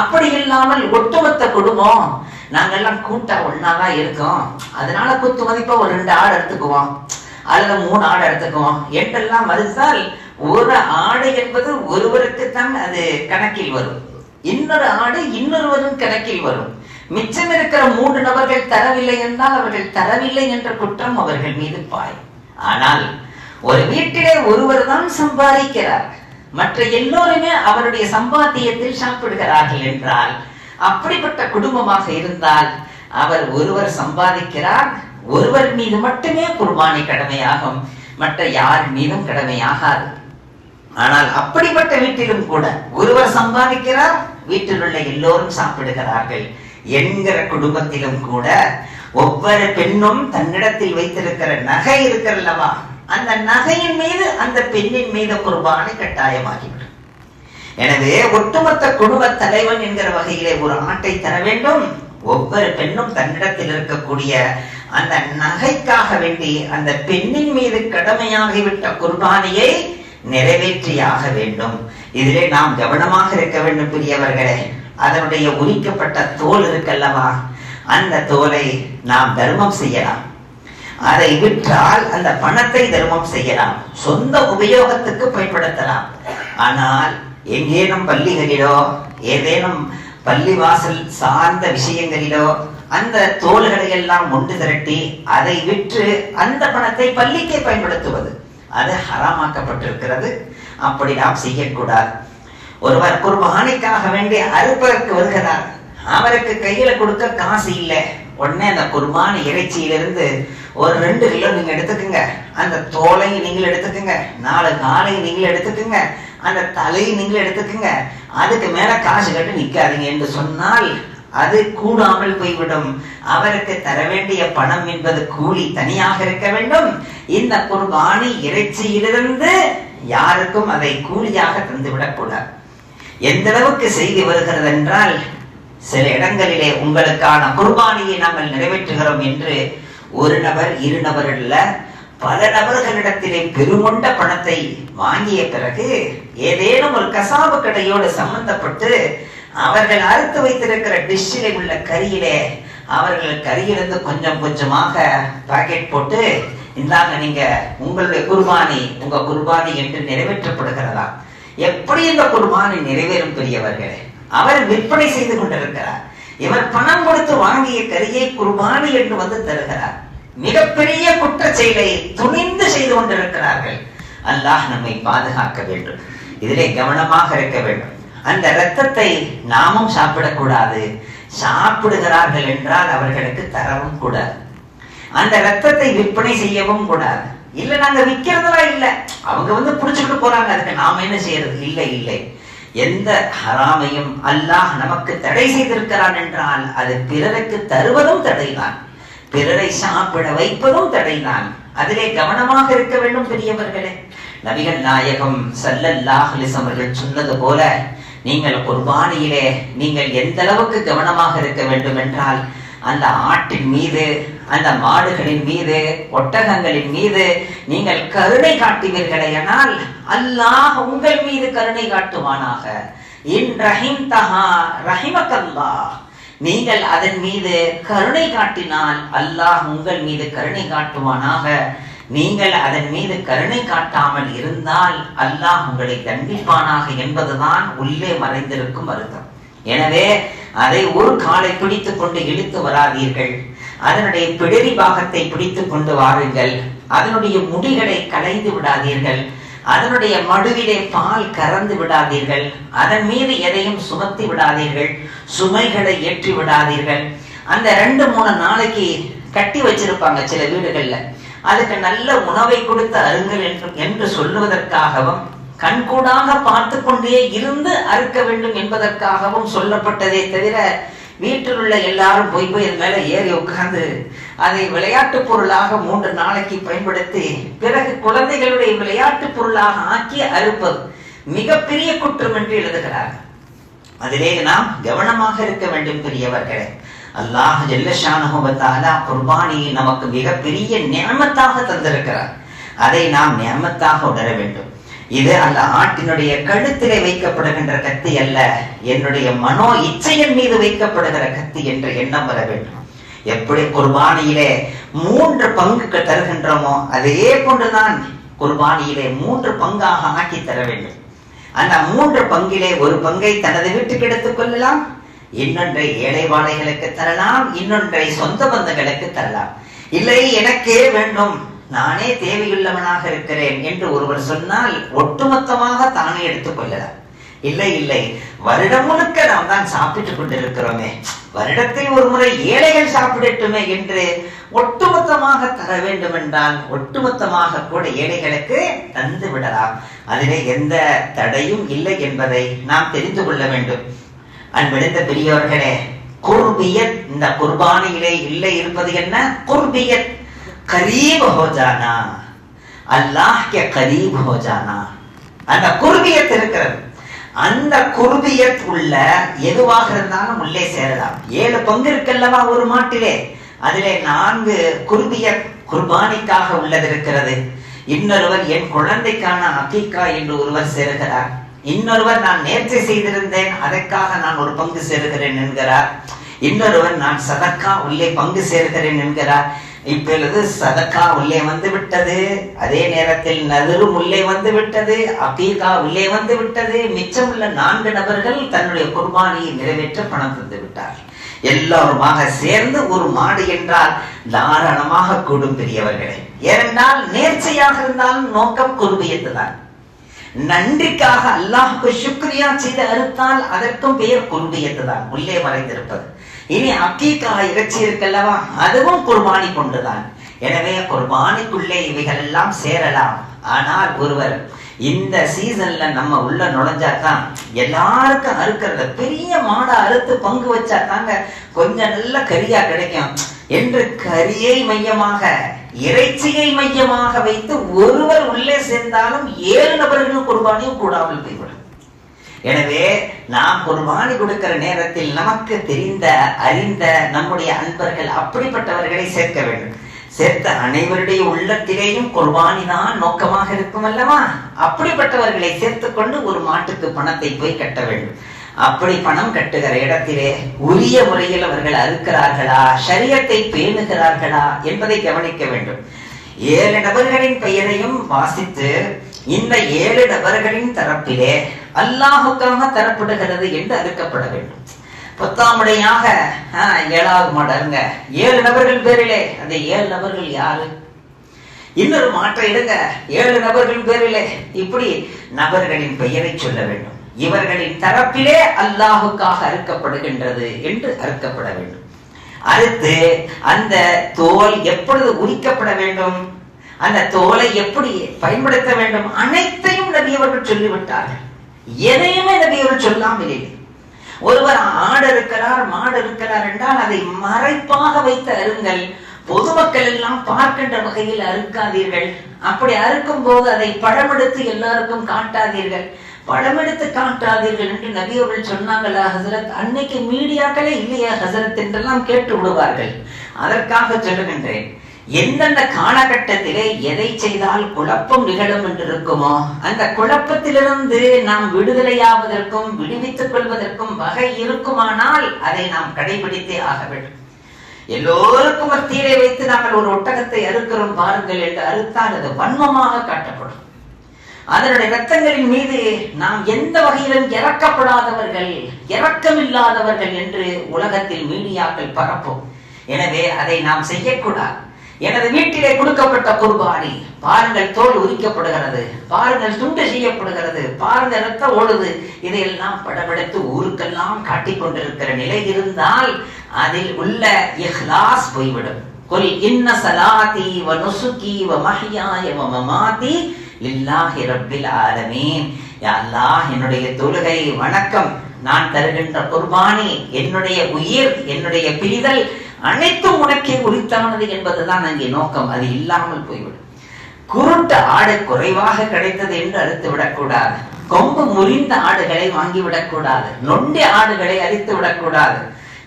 அப்படி இல்லாமல் ஒட்டுமொத்த குடும்பம் நாங்கெல்லாம் கூட்டா ஒன்னாதான் இருக்கோம், அதனால குத்து மதிப்பா ஒரு 2 ஆடு எடுத்துக்குவோம் அல்லது 3 ஆடு எடுத்துக்குவோம் என்றெல்லாம் மறுத்தால் ஒரு ஆடு என்பது ஒருவருக்குத்தான் அது கணக்கில் வரும், இன்னொரு ஆடு இன்னொருவரும் கணக்கில் வரும். மிச்சம் இருக்கிற 3 நபர்கள் தரவில்லை என்றால் அவர்கள் தரவில்லை என்ற குற்றம் அவர்கள் மீது பாயும். ஆனால் ஒரு வீட்டிலே ஒருவர் தான் சம்பாதிக்கிறார், மற்ற எல்லோருமே அவருடைய சம்பாத்தியத்தில் சாப்பிடுகிறார்கள் என்றால், அப்படிப்பட்ட குடும்பமாக இருந்தால் அவர் ஒருவர் சம்பாதிக்கிறார், ஒருவர் மீது மட்டுமே குர்பானி கடமையாகும், மற்ற யார் மீதும் கடமையாகாது. ஆனால் அப்படிப்பட்ட வீட்டிலும் கூட ஒருவர் சம்பாதிக்கிறார், வீட்டில் உள்ள எல்லோரும் சாப்பிடுகிறார்கள் என்கிற குடும்பத்திலும் கூட ஒவ்வொரு பெண்ணும் தன்னிடத்தில் வைத்திருக்கிற நகை இருக்கிறல்லவா, அந்த நகையின் மீது அந்த பெண்ணின் மீது குர்பானி கட்டாயமாகிவிடும். எனவே ஒட்டுமொத்த குடும்ப தலைவன் என்கிற வகையிலே ஒரு ஆட்டை தர வேண்டும். ஒவ்வொரு பெண்ணும் தன்னிடத்தில் இருக்கக்கூடிய அந்த நகைக்காக வேண்டி அந்த பெண்ணின் மீது கடமையாகிவிட்ட குர்பானியை நிறைவேற்றியாக வேண்டும். இதிலே நாம் கவனமாக இருக்க வேண்டும் பெரியவர்களே. அதனுடைய உரிக்கப்பட்ட தோல் இருக்கல்லவா, அந்த தோலை நாம் தர்மம் செய்யலாம், அதை விற்றால் அந்த பணத்தை தர்மம் செய்யலாம், சொந்த உபயோகத்துக்கு பயன்படுத்தலாம். ஆனால் எங்கேனும் பள்ளிகளிலோ ஏதேனும் பள்ளிவாசல் சார்ந்த விஷயங்களிலோ அந்த தோள்களை எல்லாம் ஒன்று திரட்டி அதை விற்று அந்த பணத்தை பள்ளிக்கே பயன்படுத்துவது அது ஹராமாக்கப்பட்டிருக்கிறது. அப்படி நாம் செய்யக்கூடாது. ஒருவர் குர்பானிக்காக வேண்டி அறுப்பதற்கு வருகிறார், அவருக்கு கையில கொடுக்க காசு இல்லை. உடனே அந்த குர்பானி இறைச்சியிலிருந்து ஒரு 2 கிலோ நீங்க எடுத்துக்குங்க, அந்த தோலையும் நீங்கள் எடுத்துக்குங்க, 4 காலையும் நீங்கள் எடுத்துக்குங்க, அந்த தலையை நீங்கள் எடுத்துக்குங்க, அதுக்கு மேல காசு கட்டு நிக்காதீங்க என்று சொன்னால் அது கூடாமல் போய்விடும். அவருக்கு தர வேண்டிய பணம் என்பது கூலி தனியாக இருக்க வேண்டும். இந்த குர்பானி இறைச்சியிலிருந்து யாருக்கும் அதை கூலியாக தந்துவிடக் கூடாது. எந்த அளவுக்கு செய்தி வருகிறது என்றால், சில இடங்களிலே உங்களுக்கான குர்பானியை நாங்கள் நிறைவேற்றுகிறோம் என்று ஒரு நபர் 2 நபர் அல்ல பல நபர்களிடத்திலே பெருமொண்ட பணத்தை வாங்கிய பிறகு ஏதேனும் ஒரு கசாபு கடையோடு சம்பந்தப்பட்டு அவர்கள் அறுத்து வைத்திருக்கிற டிஷ்ஷிலே உள்ள கறியிலே அவர்கள் கறியிலிருந்து கொஞ்சம் கொஞ்சமாக பாக்கெட் போட்டு, இந்தாங்க நீங்க உங்களுடைய குர்பானி, உங்க குர்பானி என்று நிறைவேற்றப்படுகிறதா? எப்படி இந்த குர்பானி நிறைவேறும் பெரியவர்களே? அவர் விற்பனை செய்து கொண்டிருக்கிறார், இவர் பணம் கொடுத்து வாங்கிய கரியை குர்பானி என்று வந்து தருகிறார். மிகப்பெரிய குற்ற செயலை துணிந்து செய்து கொண்டிருக்கிறார்கள். அல்லாஹ் நம்மை பாதுகாக்க வேண்டும். இதிலே கவனமாக இருக்க வேண்டும். அந்த இரத்தத்தை நாமும் சாப்பிடக்கூடாது. சாப்பிடுகிறார்கள் என்றால் அவர்களுக்கு தரவும் கூடாது. அந்த இரத்தத்தை விற்பனை செய்யவும் கூடாது. இல்ல நாங்க விற்கிறதெல்லாம் இல்ல, அவங்க வந்து புடிச்சுட்டு போறாங்க, அதுக்கு நாம என்ன செய்யறது? இல்லை இல்லை, எந்த ஹராமையும் அல்லாஹ் நமக்கு தடை செய்திருக்கிறான் என்றால் அது பிறருக்கு தருவதும் தடைதான், பிறரை சாப்பிட வைப்பதும் தடைதான். அதிலே கவனமாக இருக்க வேண்டும் பெரியவர்களே. நபிகள் நாயகம் ஸல்லல்லாஹு அலைஹி வஸல்லம் அவர்கள் சொன்னது போல, நீங்கள் குர்பானியிலே நீங்கள் எந்த அளவுக்கு கவனமாக இருக்க வேண்டும் என்றால், அந்த ஆட்டின் மீது, அந்த மாடுகளின் மீது, ஒட்டகங்களின் மீது நீங்கள் கருணை காட்டுவீர்களேயானால் அல்லாஹ் உங்கள் மீது கருணை காட்டுவானாக. இன் ரஹிம்தஹா ரஹிமக்கல்லாஹ், நீங்கள் அதன் மீது கருணை காட்டினால் அல்லாஹ் உங்கள் மீது கருணை காட்டுவானாக. நீங்கள் அதன் மீது கருணை காட்டாமல் இருந்தால் அல்லாஹ் உங்களை தண்டிப்பானாக என்பதுதான் உள்ளே மறைந்திருக்கும் அர்த்தம். எனவே அதை ஒரு காலை பிடித்துக் கொண்டு இழுத்து வராதீர்கள், அதனுடைய பிடரி பாகத்தை பிடித்துக் கொண்டு வாருங்கள், அதனுடைய முடிகளை களைந்து விடாதீர்கள், அதனுடைய மடுவிலே பால் கறந்து விடாதீர்கள், அதன் மீது எதையும் சுமத்தி விடாதீர்கள், சுமைகளை ஏற்றி விடாதீர்கள். அந்த 2-3 நாளைக்கு கட்டி வச்சிருப்பாங்க சில வீடுகள்ல, அதுக்கு நல்ல உணவை கொடுத்து அருங்கள் என்று சொல்லுவதற்காகவும், கண்கூடாக பார்த்து கொண்டே இருந்து அறுக்க வேண்டும் என்பதற்காகவும் சொல்லப்பட்டதே தவிர, வீட்டில் உள்ள எல்லாரும் போய் இது மேல ஏறி உட்கார்ந்து அதை விளையாட்டு பொருளாக 3 நாளைக்கு பயன்படுத்தி பிறகு குழந்தைகளுடைய விளையாட்டு பொருளாக ஆக்கி அறுப்பது மிகப்பெரிய குற்றம் என்று எழுதுகிறார். அதிலே நாம் கவனமாக இருக்க வேண்டும் பெரியவர்களே. அல்லாஹ் ஜல்ல ஷானஹு வ தஆலா குர்பானியை நமக்கு மிகப்பெரிய நிஅமத்தாக தந்திருக்கிறார். அதை நாம் நிஅமத்தாக உணர வேண்டும். இது அந்த ஆட்டினுடைய கழுத்திலே வைக்கப்படுகின்ற கத்தி அல்ல, என்னுடைய மனோ இச்சையின் மீது வைக்கப்படுகிற கத்தி என்ற எண்ணம் வர வேண்டும். எப்படி குர்பானியிலே 3 பங்கு தருகின்றோமோ அதே போன்றுதான் குர்பானியிலே 3 பங்காக ஆக்கி தர வேண்டும். அந்த 3 பங்கிலே ஒரு பங்கை தனது வீட்டுக்கு எடுத்துக் கொள்ளலாம், இன்னொன்றை ஏழை வாழைகளுக்கு தரலாம், இன்னொன்றை சொந்த பந்தங்களுக்கு தரலாம். இல்லை எனக்கே வேண்டும், நானே தேவையுள்ளவனாக இருக்கிறேன் என்று ஒருவர் சொன்னால் ஒட்டுமொத்தமாக தானே எடுத்துக் கொள்ளலாம். இல்லை இல்லை, வருடம் முழுக்க நாம் தான் சாப்பிட்டுக் கொண்டிருக்கிறோமே, வருடத்தில் ஒரு முறை ஏழைகள் சாப்பிடட்டுமே என்று ஒட்டுமொத்தமாக தர வேண்டும் என்றால் ஒட்டுமொத்தமாக கூட ஏழைகளுக்கு தந்து விடலாம். அதிலே எந்த தடையும் இல்லை என்பதை நாம் தெரிந்து கொள்ள வேண்டும். அன்பிருந்த பெரியவர்களே, குர்பியத், இந்த குர்பானியிலே இல்லை இருப்பது என்ன? குர்பியத், கரீப் ஹோ ஜானா, அல்லாஹ் கே கரீப் ஹோ ஜானா. அந்த குர்பியத் இருக்கிறது. அந்த குர்பியத் உள்ள எதுவாக இருந்தாலும் உள்ளே சேரலாம். 7 பங்கு இருக்கல்லவா ஒரு மாட்டிலே, அதிலே 4 குர்பியத் குர்பானிக்காக உள்ளது இருக்கிறது. இன்னொருவர் என் குழந்தைக்கான அகீகா என்று ஒருவர் சேருகிறார். இன்னொருவர் நான் நேர்ச்சை செய்திருந்தேன், அதற்காக நான் ஒரு பங்கு சேருகிறேன் என்கிறார். இன்னொருவர் நான் சதக்கா உள்ளே பங்கு சேர்கிறேன் என்கிறார். இப்பொழுது சதக்கா உள்ளே வந்து விட்டது, அதே நேரத்தில் நதுரும் உள்ளே வந்து விட்டது, அகீகா உள்ளே வந்து விட்டது. மிச்சமுள்ள 4 நபர்கள் தன்னுடைய குர்பானியை நிறைவேற்ற பணம் தந்து விட்டார். எல்லாருமாக சேர்ந்து ஒரு மாடு என்றால் தாராளமாக கூடும் பெரியவர்களே. ஏனென்றால் நேர்ச்சையாக இருந்தாலும் நோக்கம் குர்பியத்து தான். நன்றிக்காக அல்லாஹ்வுக்கு சுக்ரியா செய்து அறுத்தால் அதற்கும் பெயர் குர்பியத்து தான், உள்ளே மறைந்திருப்பது. இனி அகீகா இறைச்சி இருக்கல்லவா, அதுவும் குர்பானி கொண்டுதான். எனவே குர்பானிக்குள்ளே இவைகள் எல்லாம் சேரலாம். ஆனால் ஒருவர் இந்த சீசன்ல நம்ம உள்ள நுழைஞ்சாதான் எல்லாருக்கும் அறுக்கிறத, பெரிய மாடை அறுத்து பங்கு வச்சா தாங்க கொஞ்சம் நல்ல கரியா கிடைக்கும் என்று கரியை மையமாக இறைச்சியை மையமாக வைத்து ஒருவர் உள்ளே சேர்ந்தாலும் 7 நபர்கள் குர்பானியும் கூடாமல் போய்விடும். எனவே நாம் குர்பானி கொடுக்கிற நேரத்தில் நமக்கு தெரிந்த அறிந்த நம்முடைய அன்பர்கள் அப்படிப்பட்டவர்களை சேர்க்க வேண்டும். சேர்த்த அனைவருடைய உள்ளத்திலேயும் குர்பானி தான் நோக்கமாக இருக்கும் அல்லவா, அப்படிப்பட்டவர்களை சேர்த்துக் கொண்டு ஒரு மாட்டுக்கு பணத்தை போய் கட்ட வேண்டும். அப்படி பணம் கட்டுகிற இடத்திலே உரிய முறையில் அவர்கள் அறுக்கிறார்களா, ஷரியத்தை பேணுகிறார்களா என்பதை கவனிக்க வேண்டும். 7 நபர்களின் பெயரையும் வாசித்து இந்த 7 நபர்களின் தரப்பிலே அல்லாஹுக்காக தரப்படுகிறது என்று அறுக்கப்பட வேண்டும். 10ஆம் 7வது மாடுங்க, 7 நபர்கள் பேரிலே அந்த 7 நபர்கள் யாரு? இன்னொரு மாற்றை எடுங்க, 7 நபர்கள் பேரிலே, இப்படி நபர்களின் பெயரை சொல்ல வேண்டும். இவர்களின் தரப்பிலே அல்லாஹுக்காக அறுக்கப்படுகின்றது என்று அறுக்கப்பட வேண்டும். அடுத்து அந்த தோல் எப்பொழுது உரிக்கப்பட வேண்டும், அந்த தோலை எப்படி பயன்படுத்த வேண்டும், அனைத்தையும் நபி அவர்கள் சொல்லிவிட்டார்கள். எதையுமே நபி அவர்கள் சொல்லாமல் இல்லை. ஒருவர் ஆடு இருக்கிறார் மாடு இருக்கிறார் என்றால் அதை மறைப்பாக வைத்து அருங்கள், பொதுமக்கள் எல்லாம் பார்க்கின்ற வகையில் அறுக்காதீர்கள். அப்படி அறுக்கும் போது அதை படமெடுத்து எல்லாருக்கும் காட்டாதீர்கள், படமெடுத்து காட்டாதீர்கள் என்று நபி அவர்கள் சொன்னாங்களா ஹசரத்? அன்னைக்கு மீடியாக்களே இல்லையா ஹசரத் என்றெல்லாம் கேட்டு விடுவார்கள். அதற்காக சொல்லுகின்றேன், எந்தெந்த காலகட்டத்திலே எதை செய்தால் குழப்பம் நிகழும் என்று இருக்குமோ அந்த குழப்பத்திலிருந்து நாம் விடுதலையாவதற்கும் விடுவித்துக் கொள்வதற்கும் வகை இருக்குமானால் அதை நாம் கடைபிடித்தே ஆக வேண்டும். எல்லோருக்கும் மத்தியிலே வைத்து நாங்கள் ஒரு ஒட்டகத்தை அறுக்கிறோம் பாருங்கள் என்று அறுத்தால் அது வன்மமாக காட்டப்படும். அதனுடைய இரத்தங்களின் மீது நாம் எந்த வகையிலும் இறக்கப்படாதவர்கள், இரக்கமில்லாதவர்கள் என்று உலகத்தில் மீடியாக்கள் பரப்பும். எனவே அதை நாம் செய்யக்கூடாது. எனது வீட்டிலே கொடுக்கப்பட்ட குர்பானி பாருங்கள், தோல் உரிக்கப்படுகிறது, பாருங்கள் துண்டு செய்யப்படுகிறது, பாருங்கள் ரத்தம் ஓடுது, இதையெல்லாம் படமெடுத்து ஊருக்கெல்லாம் காட்டிக் கொண்டிருக்கிற நிலை இருந்தால் அதில் உள்ள இஹ்லாஸ் போய்விடும். குல் இன்ன ஸலாத்தி வ நுசுகி வ மஹ்யாய வ மமாதி லில்லாஹி ரப்பில் ஆலமீன். யா அல்லாஹ், என்னுடைய தொழுகை வணக்கம், நான் தருகின்ற குர்பானி, என்னுடைய உயிர், என்னுடைய பிரிதல் அனைத்தும் உனக்கே உரித்தானது என்பதுதான் அங்கே நோக்கம். அது இல்லாமல் போய்விடும். குருட்டு ஆடு குறைவாக கிடைத்தது என்று அறுத்து விடக்கூடாது. கொம்பு முறிந்த ஆடுகளை வாங்கிவிடக்கூடாது. நொண்டி ஆடுகளை அழித்து விடக்கூடாது.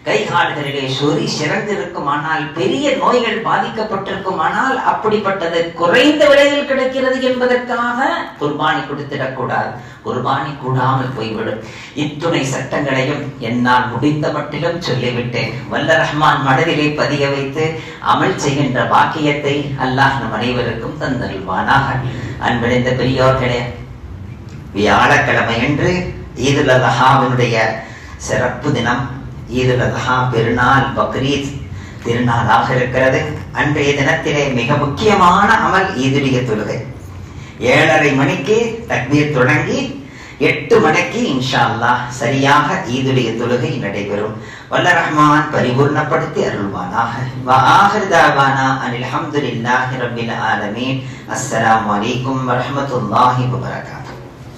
கை கால்களிலே சொறி சிறந்திருக்குமானால், பெரிய நோய்கள் பாதிக்கப்பட்டிருக்குமானால் அப்படிப்பட்டது குறைந்த விலையில் கிடைக்கிறது என்பதற்காக குர்பானி கொடுத்திடக்கூடாது. குர்பானி கூடாமல் போய்விடும். இத்துணை சட்டங்களையும் என்னால் முடிந்த மட்டிலும் சொல்லிவிட்டேன். வல்ல ரஹ்மான் மனதிலே பதிய வைத்து அமல் செய்கின்ற பாக்கியத்தை அல்லாஹ் நம் அனைவருக்கும் தந்தருள்வானாக. அன்பிணைந்த பெரியோர்களே, வியாழக்கிழமை என்று ஈதுல் அத்ஹாவினுடைய சிறப்பு தினம், ஈதுல் அத்ஹா பெருநாள், பக்ரீத் திருநாளாக இருக்கிறது. அன்றைய தினத்திலே மிக முக்கியமான அமல் ஈதுடைய தொழுகை. 7:30 மணிக்கு தக்பீர் தொடங்கி 8 மணிக்கு இன்ஷா அல்லாஹ் சரியாக ஈதுடைய தொழுகை நடைபெறும். வல்ல ரஹ்மான் பரிபூர்ணப்படுத்தி அருள்வானாக. வ ஆகிர் தஅவானா அனில் ஹம்துலில்லாஹி ரப்பில் ஆலமீன். அஸ்ஸலாமு அலைக்கும் வரஹ்மத்துல்லாஹி வபரகாத்துஹு.